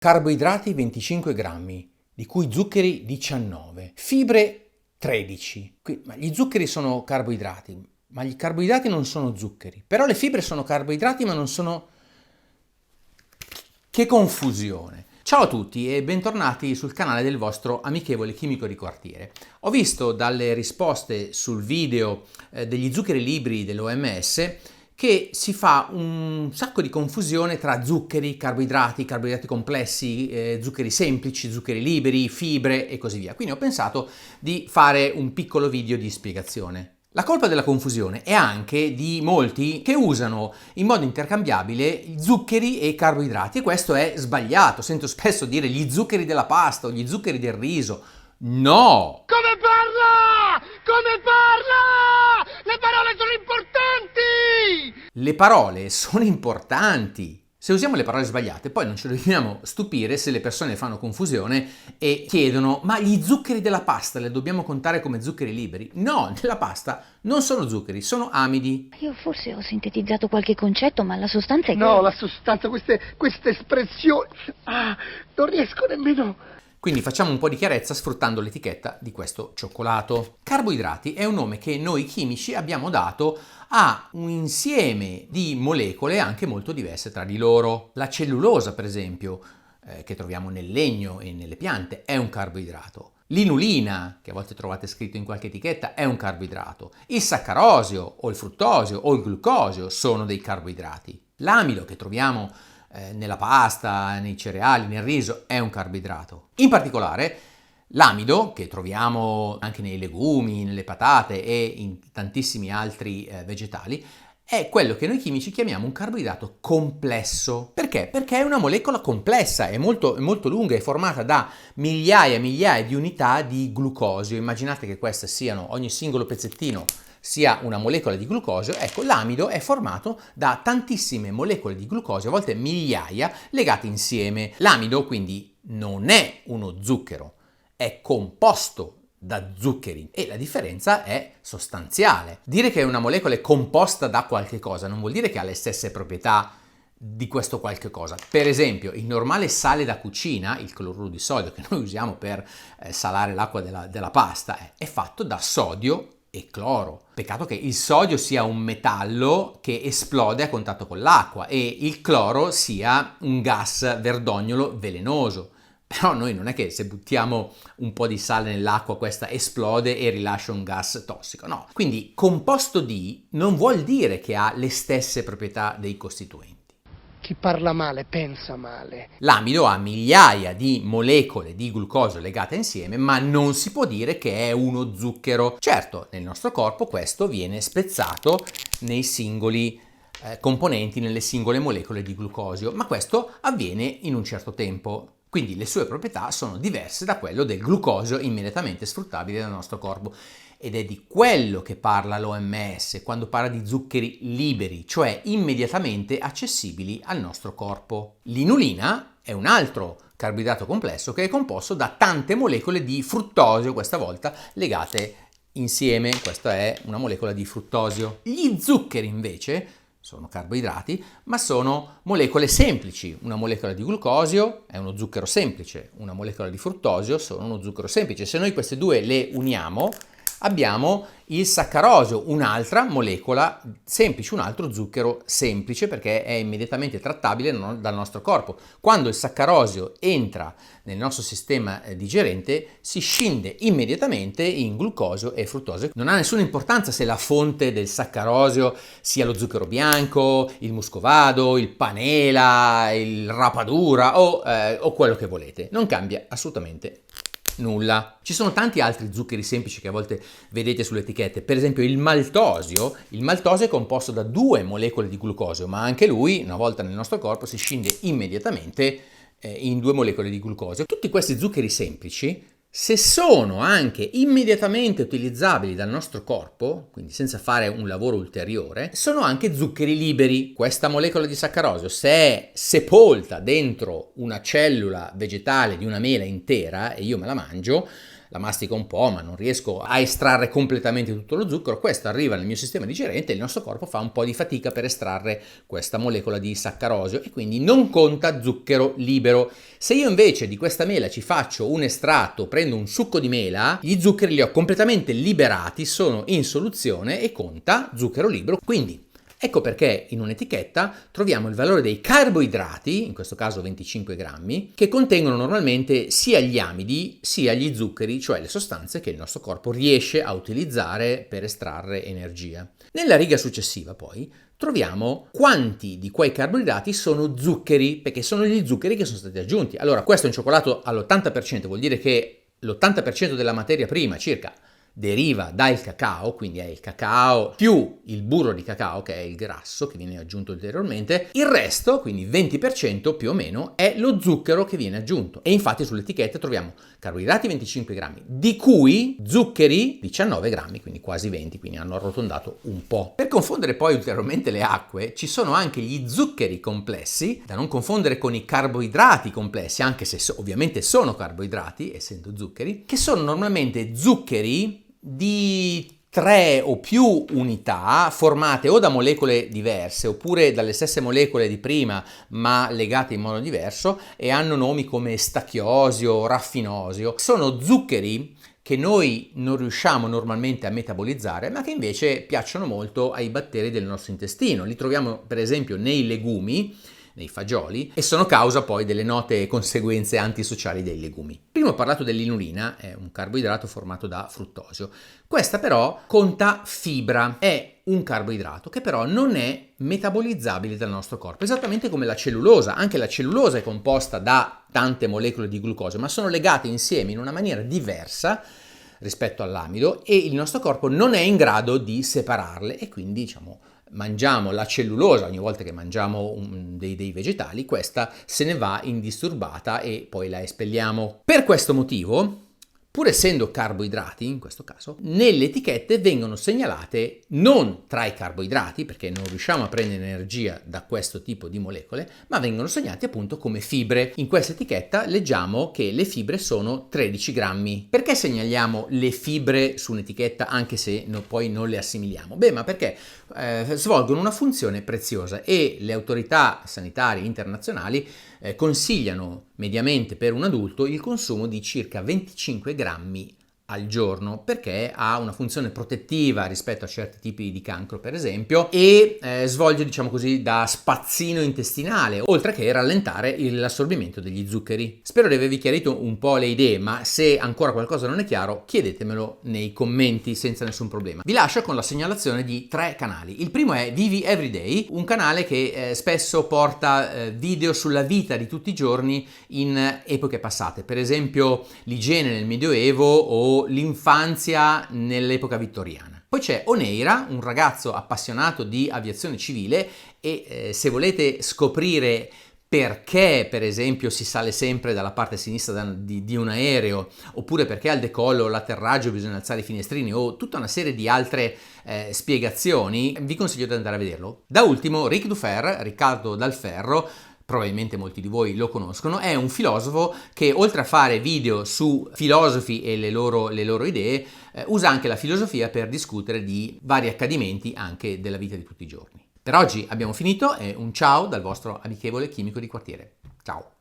Carboidrati 25 grammi, di cui zuccheri 19, fibre 13. Ma gli zuccheri sono carboidrati, ma gli carboidrati non sono zuccheri. Però le fibre sono carboidrati, ma non sono... Che confusione! Ciao a tutti e bentornati sul canale del vostro amichevole chimico di quartiere. Ho visto dalle risposte sul video degli zuccheri liberi dell'OMS che si fa un sacco di confusione tra zuccheri, carboidrati complessi, zuccheri semplici, zuccheri liberi, fibre e così via. Quindi ho pensato di fare un piccolo video di spiegazione. La colpa della confusione è anche di molti che usano in modo intercambiabile zuccheri e carboidrati e questo è sbagliato. Sento spesso dire gli zuccheri della pasta o gli zuccheri del riso. No! Come parla? Come parla? Le parole sono importanti! Le parole sono importanti. Se usiamo le parole sbagliate, poi non ci dobbiamo stupire se le persone fanno confusione e chiedono: ma gli zuccheri della pasta li dobbiamo contare come zuccheri liberi? No, nella pasta non sono zuccheri, sono amidi. Io forse ho sintetizzato qualche concetto, ma la sostanza è No, quella. la sostanza, queste espressioni... non riesco nemmeno... Quindi facciamo un po' di chiarezza sfruttando l'etichetta di questo cioccolato. Carboidrati è un nome che noi chimici abbiamo dato a un insieme di molecole anche molto diverse tra di loro. La cellulosa, per esempio, che troviamo nel legno e nelle piante, è un carboidrato. L'inulina, che a volte trovate scritto in qualche etichetta, è un carboidrato. Il saccarosio o il fruttosio o il glucosio sono dei carboidrati. L'amido che troviamo nella pasta, nei cereali, nel riso, è un carboidrato. In particolare l'amido, che troviamo anche nei legumi, nelle patate e in tantissimi altri vegetali, è quello che noi chimici chiamiamo un carboidrato complesso. Perché? Perché è una molecola complessa, è molto lunga, è formata da migliaia e migliaia di unità di glucosio. Immaginate che queste siano, ogni singolo pezzettino sia una molecola di glucosio. Ecco, l'amido è formato da tantissime molecole di glucosio, a volte migliaia, legate insieme. L'amido quindi non è uno zucchero, è composto da zuccheri e la differenza è sostanziale. Dire che una molecola è composta da qualche cosa non vuol dire che ha le stesse proprietà di questo qualche cosa. Per esempio, il normale sale da cucina, il cloruro di sodio che noi usiamo per salare l'acqua della pasta, è fatto da sodio e cloro. Peccato che il sodio sia un metallo che esplode a contatto con l'acqua e il cloro sia un gas verdognolo velenoso. Però noi non è che se buttiamo un po' di sale nell'acqua questa esplode e rilascia un gas tossico, no. Quindi composto di non vuol dire che ha le stesse proprietà dei costituenti. Chi parla male pensa male. L'amido ha migliaia di molecole di glucosio legate insieme, ma non si può dire che è uno zucchero. Certo, nel nostro corpo questo viene spezzato nei singoli componenti, nelle singole molecole di glucosio, ma questo avviene in un certo tempo. Quindi le sue proprietà sono diverse da quello del glucosio immediatamente sfruttabile dal nostro corpo. Ed è di quello che parla l'OMS quando parla di zuccheri liberi, cioè immediatamente accessibili al nostro corpo. L'inulina è un altro carboidrato complesso che è composto da tante molecole di fruttosio, questa volta legate insieme. Questa è una molecola di fruttosio. Gli zuccheri invece sono carboidrati, ma sono molecole semplici. Una molecola di glucosio è uno zucchero semplice, una molecola di fruttosio sono uno zucchero semplice. Se noi queste due le uniamo, abbiamo il saccarosio, un'altra molecola semplice, un altro zucchero semplice perché è immediatamente trattabile dal nostro corpo. Quando il saccarosio entra nel nostro sistema digerente si scinde immediatamente in glucosio e fruttosio. Non ha nessuna importanza se la fonte del saccarosio sia lo zucchero bianco, il muscovado, il panela, il rapadura o quello che volete. Non cambia assolutamente nulla. Ci sono tanti altri zuccheri semplici che a volte vedete sulle etichette, per esempio il maltosio. Il maltosio è composto da due molecole di glucosio, ma anche lui, una volta nel nostro corpo, si scinde immediatamente in due molecole di glucosio. Tutti questi zuccheri semplici, se sono anche immediatamente utilizzabili dal nostro corpo, quindi senza fare un lavoro ulteriore, sono anche zuccheri liberi. Questa molecola di saccarosio, se è sepolta dentro una cellula vegetale di una mela intera e io me la mangio, la mastico un po', ma non riesco a estrarre completamente tutto lo zucchero. Questo arriva nel mio sistema digerente e il nostro corpo fa un po' di fatica per estrarre questa molecola di saccarosio e quindi non conta zucchero libero. Se io invece di questa mela ci faccio un estratto, prendo un succo di mela, gli zuccheri li ho completamente liberati, sono in soluzione e conta zucchero libero. Quindi ecco perché in un'etichetta troviamo il valore dei carboidrati, in questo caso 25 grammi, che contengono normalmente sia gli amidi sia gli zuccheri, cioè le sostanze che il nostro corpo riesce a utilizzare per estrarre energia. Nella riga successiva poi troviamo quanti di quei carboidrati sono zuccheri, perché sono gli zuccheri che sono stati aggiunti. Allora, questo è un cioccolato all'80%, vuol dire che l'80% della materia prima circa deriva dal cacao, quindi è il cacao più il burro di cacao, che è il grasso che viene aggiunto ulteriormente. Il resto, quindi 20% più o meno, è lo zucchero che viene aggiunto. E infatti sull'etichetta troviamo carboidrati 25 grammi, di cui zuccheri 19 grammi, quindi quasi 20, quindi hanno arrotondato un po'. Per confondere poi ulteriormente le acque, ci sono anche gli zuccheri complessi, da non confondere con i carboidrati complessi, anche se ovviamente sono carboidrati, essendo zuccheri, che sono normalmente zuccheri di 3 o più unità formate o da molecole diverse oppure dalle stesse molecole di prima ma legate in modo diverso e hanno nomi come stachiosio, raffinosio. Sono zuccheri che noi non riusciamo normalmente a metabolizzare ma che invece piacciono molto ai batteri del nostro intestino. Li troviamo per esempio nei legumi, nei fagioli, e sono causa poi delle note conseguenze antisociali dei legumi. Prima ho parlato dell'inulina, è un carboidrato formato da fruttosio. Questa però conta fibra, è un carboidrato che però non è metabolizzabile dal nostro corpo, esattamente come la cellulosa. Anche la cellulosa è composta da tante molecole di glucosio, ma sono legate insieme in una maniera diversa rispetto all'amido e il nostro corpo non è in grado di separarle e quindi mangiamo la cellulosa ogni volta che mangiamo dei vegetali, questa se ne va indisturbata e poi la espelliamo. Per questo motivo, pur essendo carboidrati in questo caso, nelle etichette vengono segnalate non tra i carboidrati, perché non riusciamo a prendere energia da questo tipo di molecole, ma vengono segnati appunto come fibre. In questa etichetta leggiamo che le fibre sono 13 grammi. Perché segnaliamo le fibre su un'etichetta anche se poi non le assimiliamo? Beh, ma perché svolgono una funzione preziosa e le autorità sanitarie internazionali consigliano mediamente per un adulto il consumo di circa 25 grammi al giorno perché ha una funzione protettiva rispetto a certi tipi di cancro per esempio e svolge da spazzino intestinale oltre che rallentare l'assorbimento degli zuccheri. Spero di avervi chiarito un po' le idee, ma se ancora qualcosa non è chiaro chiedetemelo nei commenti senza nessun problema. Vi lascio con la segnalazione di 3 canali. Il primo è Vivi Everyday, un canale che spesso porta video sulla vita di tutti i giorni in epoche passate, per esempio l'igiene nel Medioevo o l'infanzia nell'epoca vittoriana. Poi c'è Oneira, un ragazzo appassionato di aviazione civile e se volete scoprire perché per esempio si sale sempre dalla parte sinistra di un aereo oppure perché al decollo o all'atterraggio bisogna alzare i finestrini o tutta una serie di altre spiegazioni, vi consiglio di andare a vederlo. Da ultimo Riccardo Dalferro, probabilmente molti di voi lo conoscono, è un filosofo che oltre a fare video su filosofi e le loro idee, usa anche la filosofia per discutere di vari accadimenti anche della vita di tutti i giorni. Per oggi abbiamo finito e un ciao dal vostro amichevole chimico di quartiere. Ciao!